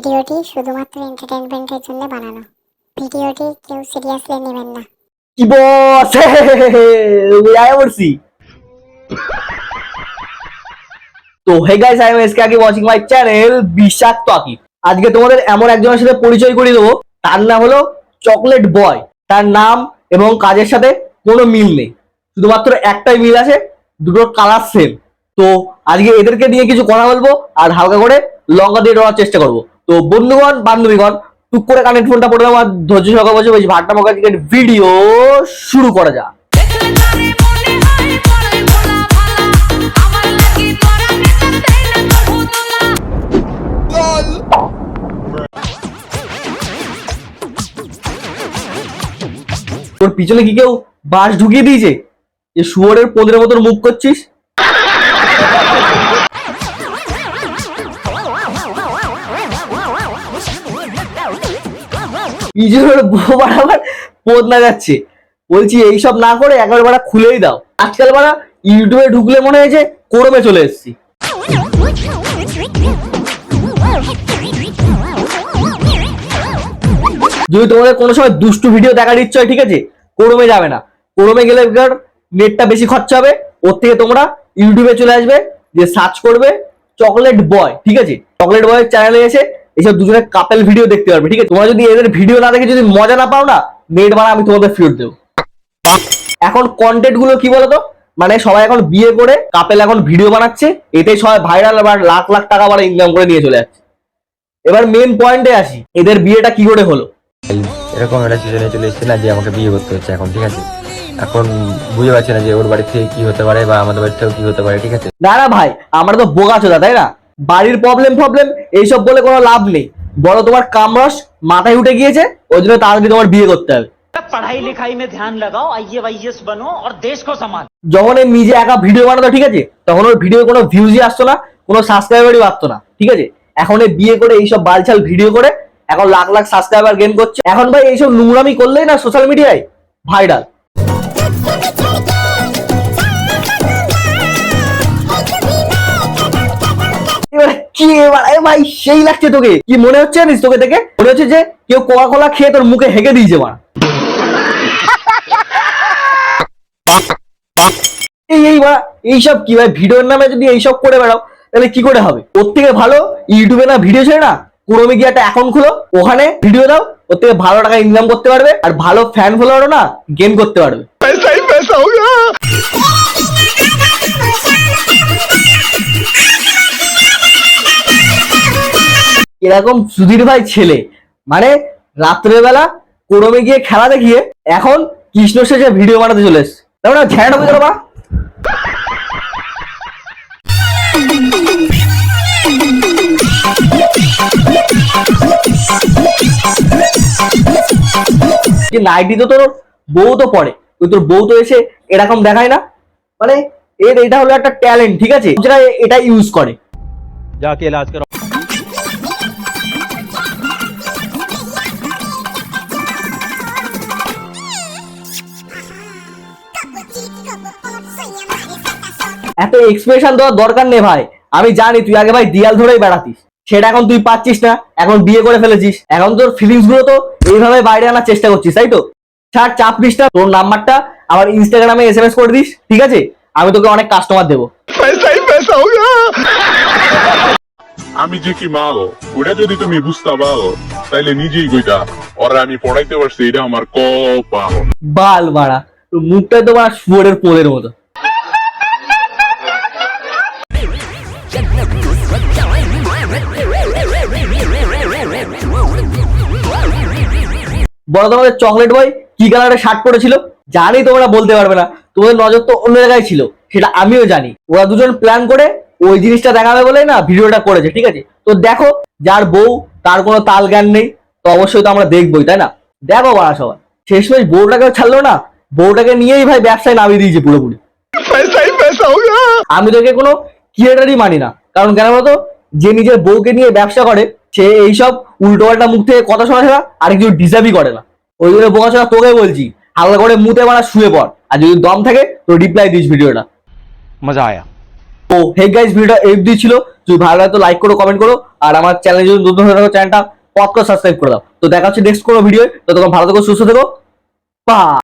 ভিডিওটি শুধুমাত্র এন্টারটেইনমেন্টের জন্য বানানো। ভিডিওটি কেউ সিরিয়াসলি নেবেন না। কি বস আয় পড়ছি। তো hey guys, I am SK Akib watching my channel বিষাক্ত আকিব। আজকে তোমাদের এমন একজনের সাথে পরিচয় করিয়ে দেবো, তার নাম হলো চকলেট বয়। তার নাম এবং কাজের সাথে কোনো মিল নেই, শুধুমাত্র একটাই মিল আছে, দুটোর কালার সেম। তো আজকে এদেরকে নিয়ে কিছু কথা বলবো আর হালকা করে লঙ্কা দিয়ে দেওয়ার চেষ্টা করবো। তো বন্ধুগণ বান্ধবীগণ, টুক করে কানেক্ট ফোনটা পড়ে আমার ধৈর্য সহকারে বসে বেশি ভাট্টা মকা ভিডিও শুরু করা যাক। তোর পিছনে কি কেউ বাঁশ ঢুকিয়ে দিয়েছে যে শুয়োরের পোঁদের মতন মুখ করছিস? পিছনের বউ বাড়াবার পোদ না যাচ্ছে, বলছি এইসব না করে একবার বাড়া খুলেই দাও। আজকাল বাড়া ইউটিউবে ঢুকলে মনে হয়েছে কোরমে চলে এসেছি। যদি তোমাদের কোনো সময় দুষ্টু ভিডিও দেখার ইচ্ছা হয়, ঠিক আছে, কোরমে যাবে না। কোরমে গেলে নেটটা বেশি খরচা হবে, ওর থেকে তোমরা ইউটিউবে চলে আসবে, যে সার্চ করবে চকলেট বয়, ঠিক আছে। চকলেট বয়ের চ্যানেলে এসে এইসব দুজনের কাপেল ভিডিও দেখতে পারবে, ঠিক আছে। তোমরা যদি এদের ভিডিও না দেখে যদি মজা না পাও না, নেট বানা আমি তোমাদের ফেরত দেবো। এখন কন্টেন্ট গুলো কি বলতো, মানে সবাই এখন বিয়ে করে কাপেল এখন ভিডিও বানাচ্ছে, এতেই সবাই ভাইরাল আবার লাখ লাখ টাকা আবার ইনকাম করে নিয়ে চলে যাচ্ছে। এবার মেন পয়েন্টে আসি, এদের বিয়েটা কি করে হলো। এরকম একটা সিজনে চলে এসেছে না যে আমাকে বিয়ে করতে হচ্ছে এখন, ঠিক আছে। এখন বুঝতে পারছি না যে ওর বাড়ি থেকে কি হতে পারে বা আমাদের বাড়ি থেকেও কি হতে পারে, ঠিক আছে। না না ভাই, আমরা তো বোকা চোদা, তাই না? বাড়ির প্রবলেম এইসব বলে কোনো লাভ নেই। বলো তোমার কামরস মাথায় উঠে গিয়েছে, ওই জন্য তাড়াতাড়ি তোমার বিয়ে করতে হবে। पढ़ाई लिखाई में ध्यान लगाओ, आईएएस बनो और देश को संभालो। যখন এই নিজে একা ভিডিও বানাতো, ঠিক আছে, তখন ওর ভিডিও কোনো ভিউজই আসতো না, কোনো সাবস্ক্রাইবারই বাড়তো না, ঠিক আছে। এখন এই বিয়ে করে এইসব বালছাল ভিডিও করে এখন লাখ লাখ সাবস্ক্রাইবার গেইন করছে। এখন ভাই এইসব নোংরামি করলেই না সোশ্যাল মিডিয়ায় ভাইরাল। কি ভাই সেই লাগছে তোকে? কি মনে হচ্ছে জানিস? তোকে দেখে মনে হচ্ছে যে কেউ কোকা কোলা খেয়ে তোর মুখে হেগে দিয়েছে। মা এইসব কি ভাই? ভিডিওর নামে যদি এইসব করে বেড়াও তাহলে কি করে হবে? ওর থেকে ভালো ইউটিউবে না ভিডিও ছেড়ে না ক্রোমে গিয়ে একটা অ্যাকাউন্ট খুলো, ওখানে ভিডিও দাও, ওর থেকে ভালো টাকা ইনকাম করতে পারবে আর ভালো ফ্যান ফলোয়ারও না গেইন করতে পারবে। এরকম সুধীর ভাই ছেলে, মানে রাত্রেবেলা ক্রোমে গিয়ে খেলা দেখিয়ে এখন কৃষ্ণ শেষে ভিডিও বানাতে চলে এসছে। তারপরে ঝেড়া বুঝলো বা নাইটি তো তোর বউ তো পড়ে, তোর বউ তো এসে এরকম দেখায় না। মানে এর এটা হলো একটা ট্যালেন্ট, ঠিক আছে, যেটা এটা ইউজ করে। যাকে ইলাজ করো। এত এক্সপ্রেশন দেওয়ার দরকার নেই ভাই। আমি জানি তুই আগে ভাই দিয়াল ধরেই বেড়াতিস, সেটা এখন তুই পাচ্ছিস না, এখন বিয়ে করে ফেলেছিস, এখন তোর ফিলিংস গুলো তো এইভাবে বাইরে আনার চেষ্টা করছিস, তাই তো? ছাড়, চাপ নিস না। তোর নাম্বারটা আমার ইনস্টাগ্রামে SMS করে দিস, ঠিক আছে? আমি তোকে অনেক কাস্টমার দেবো। আমি যে কি মাল ওটা যদি তুমি বুঝতে পারো তাইলে নিজেই কইতা ওরা আমি পড়াইতে পারছি, এটা আমার কপাল। বাল বাড়া, তোর মুখটাই তো বাড়া শুয়োরের পোদের মতো। বলো তোমাদের চকলেট বয় কি কালারের শার্ট পরেছিল? জানি তোমরা বলতে পারবে না, তোমাদের নজর তো অন্য জায়গায় ছিল, সেটা আমিও জানি। ওরা দুজন প্ল্যান করে ওই জিনিসটা দেখাবে বলে না ভিডিওটা করেছে, ঠিক আছে। তো দেখো, যার বউ তার কোনো তাল জ্ঞান নেই, তো অবশ্যই তো আমরা দেখবোই, তাই না? দেখো বাড়া সবাই, শেষমেশ বউটাকেও ছাড়লো না, বউটাকে নিয়েই ভাই ব্যবসায় নামিয়ে দিয়েছে পুরোপুরি। আমি তোকে কোনো ক্রিয়েটারই মানি না, কারণ কেন বলতো, যে নিজের বউকে নিয়ে ব্যবসা করে সে এইসব উল্টো পাল্টা মুখ থেকে কথা শোনা ছাড়া আর কিছু ডিজার্ভই করে না। ওই জন্য বোকা ছাড়া তোকে বলছি, হালকা করে মুতে মারা শুয়ে পড়, আর যদি দম থাকে তো রিপ্লাই দিস ভিডিওটা। মজা আয়া। তো তো হে গাইস, ভিডিওটা এই অবধি ছিল। যদি ভালো লাগে তো লাইক করো, কমেন্ট করো, আর আমার চ্যানেলে যদি নতুন হয়ে থাকো চ্যানেলটা পপ করে সাবস্ক্রাইব করে দাও। তো দেখা হচ্ছে নেক্সট কোনো ভিডিও। ততক্ষণ ভালো থেকো, সুস্থ থেকো, বাই।